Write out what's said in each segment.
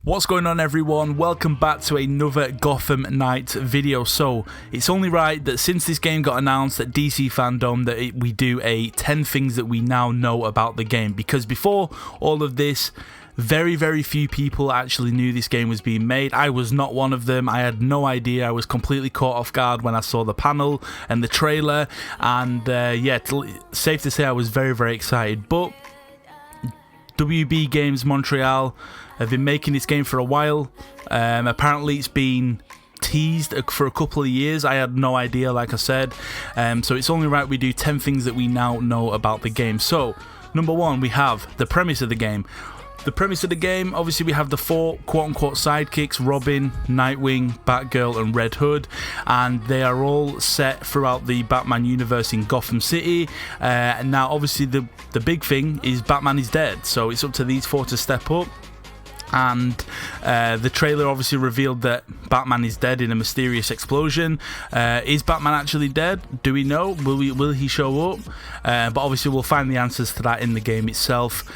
What's going on, everyone? Welcome back to another Gotham Knights video. So it's only right that since this game got announced at DC Fandom that we do a 10 things that we now know about the game, because before all of this very few people actually knew this game was being made. I was not one of them. I had no idea. I was completely caught off guard when I saw the panel and the trailer, and yeah, safe to say I was very excited. But WB Games Montreal have been making this game for a while. Apparently it's been teased for a couple of years. I had no idea, like I said. So it's only right we do 10 things that we now know about the game. So, number one, we have the premise of the game. The premise of the game, obviously we have the four quote-unquote sidekicks, Robin, Nightwing, Batgirl and Red Hood, and they are all set throughout the Batman universe in Gotham City. Now obviously the big thing is Batman is dead, so it's up to these four to step up. And the trailer obviously revealed that Batman is dead in a mysterious explosion. Is Batman actually dead? Do we know? Will he show up? But obviously we'll find the answers to that in the game itself.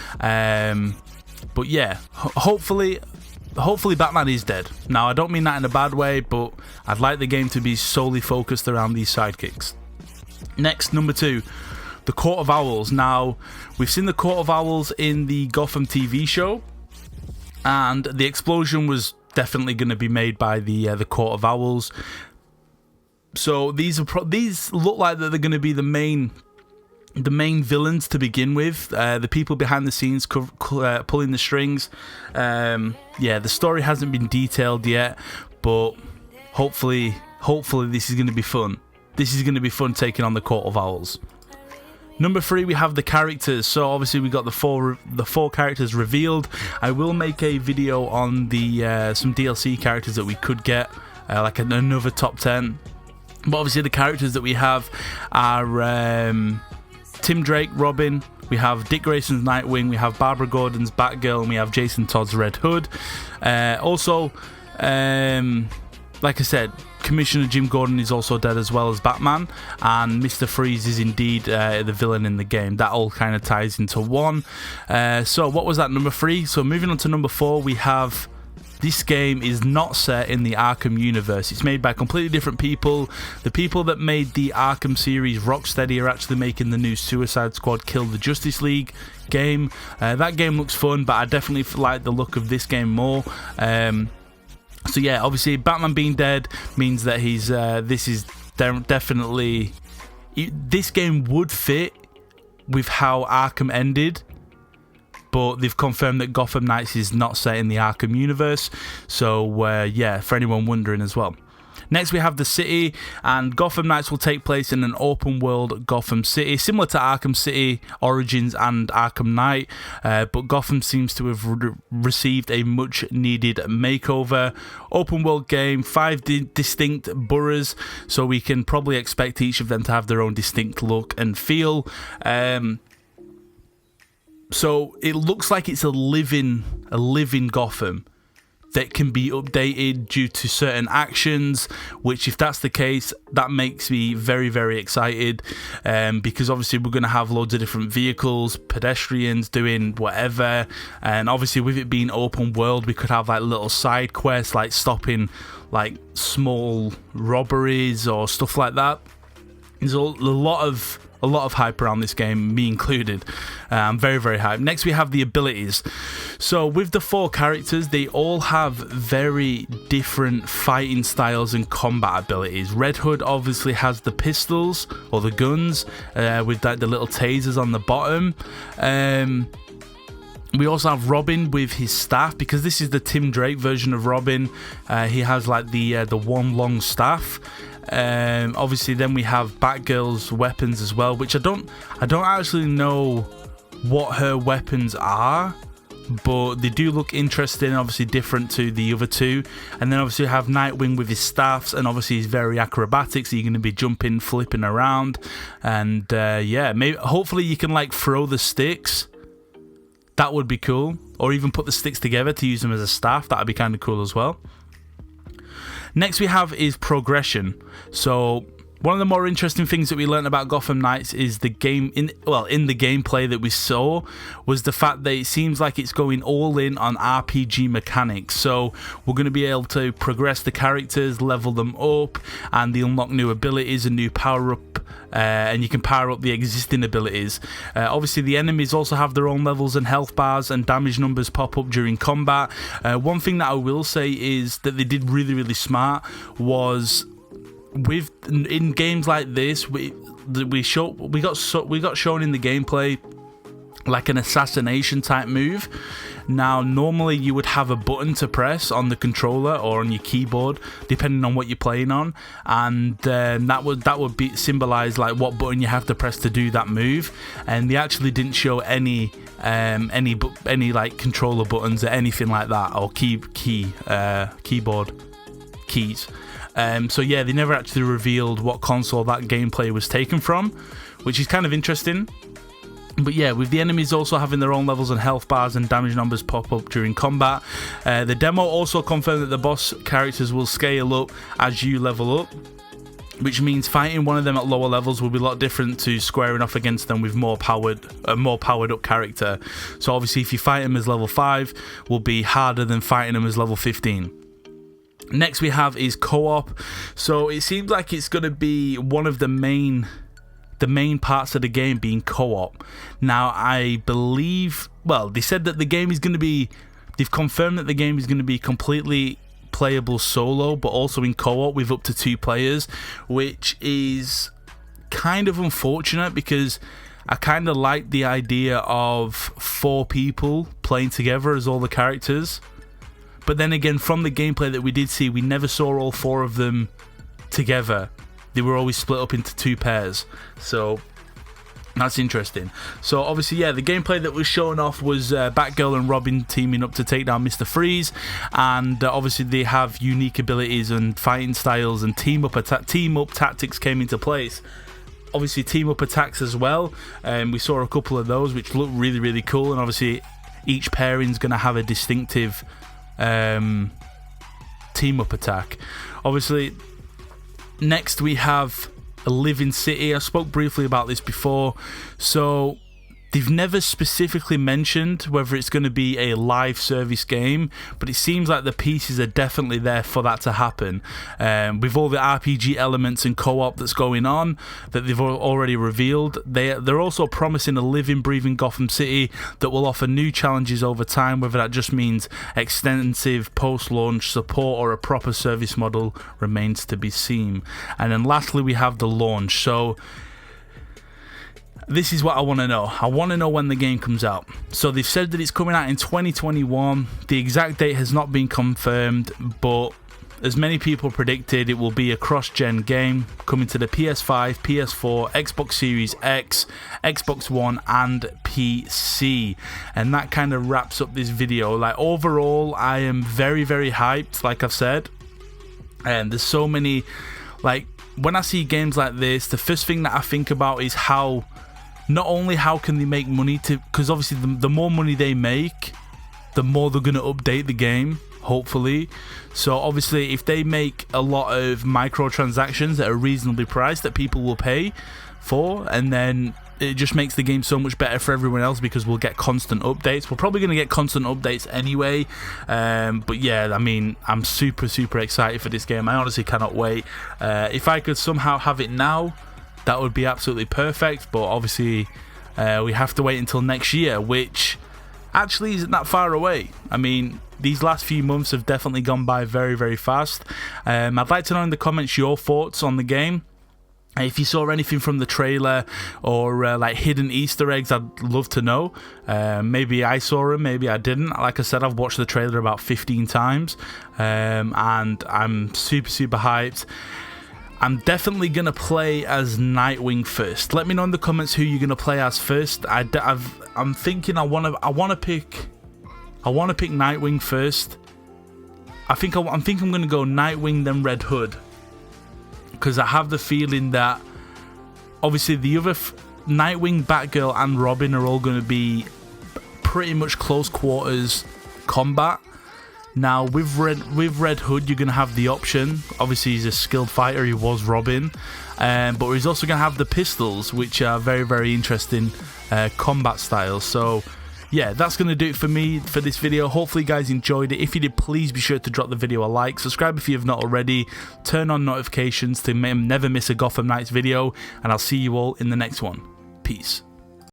But yeah, hopefully Batman is dead. Now I don't mean that in a bad way, but I'd like the game to be solely focused around these sidekicks. Next, number two, the Court of Owls. Now we've seen the Court of Owls in the Gotham TV show, and the explosion was definitely going to be made by the Court of Owls. So these look like that they're going to be the main villains to begin with. The people behind the scenes pulling the strings. Yeah, the story hasn't been detailed yet, but hopefully this is going to be fun. This is going to be fun taking on the Court of Owls. Number three, we have the characters. So obviously we got the four characters revealed. I will make a video on the some DLC characters that we could get, like another top 10. But obviously the characters that we have are Tim Drake, Robin. We have Dick Grayson's Nightwing. We have Barbara Gordon's Batgirl, and we have Jason Todd's Red Hood. Also, like I said, Commissioner Jim Gordon is also dead, as well as Batman, and Mr. Freeze is indeed the villain in the game. That all kind of ties into one. So what was that, number three? So moving on to number four, we have this game is not set in the Arkham universe. It's made by completely different people. The people that made the Arkham series, Rocksteady, are actually making the new Suicide Squad Kill the Justice League game. That game looks fun, but I definitely like the look of this game more. So yeah, obviously Batman being dead means that he's this is definitely, this game would fit with how Arkham ended, but they've confirmed that Gotham Knights is not set in the Arkham universe. So yeah, for anyone wondering as well. Next we have the city, and Gotham Knights will take place in an open world Gotham City, similar to Arkham City Origins and Arkham Knight, but Gotham seems to have received a much needed makeover. Open world game, 5 distinct boroughs, so we can probably expect each of them to have their own distinct look and feel. So it looks like it's a living Gotham that can be updated due to certain actions, which, if that's the case, that makes me very excited, because obviously we're going to have loads of different vehicles, pedestrians doing whatever, and obviously with it being open world, we could have like little side quests like stopping like small robberies or stuff like that. There's a lot of hype around this game, me included. I'm very hyped. Next we have the abilities. So with the four characters, they all have very different fighting styles and combat abilities. Red Hood obviously has the pistols or the guns, with the little tasers on the bottom. We also have Robin with his staff, because this is the Tim Drake version of Robin. He has like the one long staff. Obviously then we have Batgirl's weapons as well, which I don't actually know what her weapons are, but they do look interesting, obviously different to the other two. And then obviously you have Nightwing with his staffs, and obviously he's very acrobatic, so you're going to be jumping, flipping around, and yeah, maybe hopefully you can like throw the sticks. That would be cool, or even put the sticks together to use them as a staff. That would be kind of cool as well. Next we have is progression. So One of the more interesting things that we learned about Gotham Knights is the game in the gameplay that we saw was the fact that it seems like it's going all in on RPG mechanics. So we're going to be able to progress the characters, level them up, and they unlock new abilities and new power up. And you can power up the existing abilities. Obviously, the enemies also have their own levels and health bars, and damage numbers pop up during combat. One thing that I will say is that they did really smart was in games like this, we got shown in the gameplay like an assassination type move. Now, normally you would have a button to press on the controller or on your keyboard, depending on what you're playing on, and that would symbolize like what button you have to press to do that move. And they actually didn't show any like controller buttons or anything like that, or keyboard keys. So yeah, they never actually revealed what console that gameplay was taken from, which is kind of interesting. But yeah, with the enemies also having their own levels and health bars and damage numbers pop up during combat. The demo also confirmed that the boss characters will scale up as you level up, which means fighting one of them at lower levels will be a lot different to squaring off against them with more powered up character. So obviously if you fight them as level 5, will be harder than fighting them as level 15. Next we have is co-op. So it seems like it's going to be one of the main parts of the game being co-op. Now, I believe, they said that the game is going to be, they've confirmed that the game is going to be completely playable solo, but also in co-op with up to 2 players, which is kind of unfortunate because I kind of like the idea of 4 people playing together as all the characters. But then again, from the gameplay that we did see, we never saw all 4 of them together. They were always split up into 2 pairs. So that's interesting. So obviously, yeah, the gameplay that was shown off was Batgirl and Robin teaming up to take down Mr. Freeze. And obviously they have unique abilities and fighting styles, and team up tactics came into place. Obviously team up attacks as well. We saw a couple of those which look really cool. And obviously each pairing is going to have a distinctive team up attack. Obviously, next we have a living city. I spoke briefly about this before. So they've never specifically mentioned whether it's going to be a live service game, but it seems like the pieces are definitely there for that to happen. With all the RPG elements and co-op that's going on that they've already revealed, they're also promising a living, breathing Gotham City that will offer new challenges over time, whether that just means extensive post-launch support or a proper service model remains to be seen. And then lastly, we have the launch. So this is what I want to know. I want to know when the game comes out. So they've said that it's coming out in 2021. The exact date has not been confirmed, but as many people predicted, it will be a cross-gen game coming to the PS5, PS4, Xbox Series X, Xbox One, and PC. And that kind of wraps up this video. Like, overall, I am very hyped, like I've said. And there's so many, like, when I see games like this, the first thing that I think about is how, not only how can they make money, because obviously the more money they make, the more they're going to update the game, hopefully. So obviously if they make a lot of microtransactions that are reasonably priced that people will pay for, and then it just makes the game so much better for everyone else because we'll get constant updates. We're probably going to get constant updates anyway, but yeah, I mean, I'm super excited for this game. I honestly cannot wait. If I could somehow have it now, that would be absolutely perfect, but obviously we have to wait until next year, which actually isn't that far away. I mean, these last few months have definitely gone by very fast. I'd like to know in the comments your thoughts on the game. If you saw anything from the trailer or like hidden Easter eggs, I'd love to know. Maybe I saw them, maybe I didn't. Like I said, I've watched the trailer about 15 times, and I'm super hyped. I'm definitely going to play as Nightwing first. Let me know in the comments who you're going to play as first. I'm thinking I want to pick Nightwing first. I'm thinking I'm going to go Nightwing then Red Hood, because I have the feeling that obviously the other Nightwing, Batgirl and Robin are all going to be pretty much close quarters combat. Now with Red Hood, you're going to have the option. Obviously, he's a skilled fighter. He was Robin, but he's also going to have the pistols, which are very, very interesting combat styles. So yeah, that's going to do it for me for this video. Hopefully you guys enjoyed it. If you did, please be sure to drop the video a like. Subscribe if you have not already. Turn on notifications to never miss a Gotham Knights video. And I'll see you all in the next one. Peace.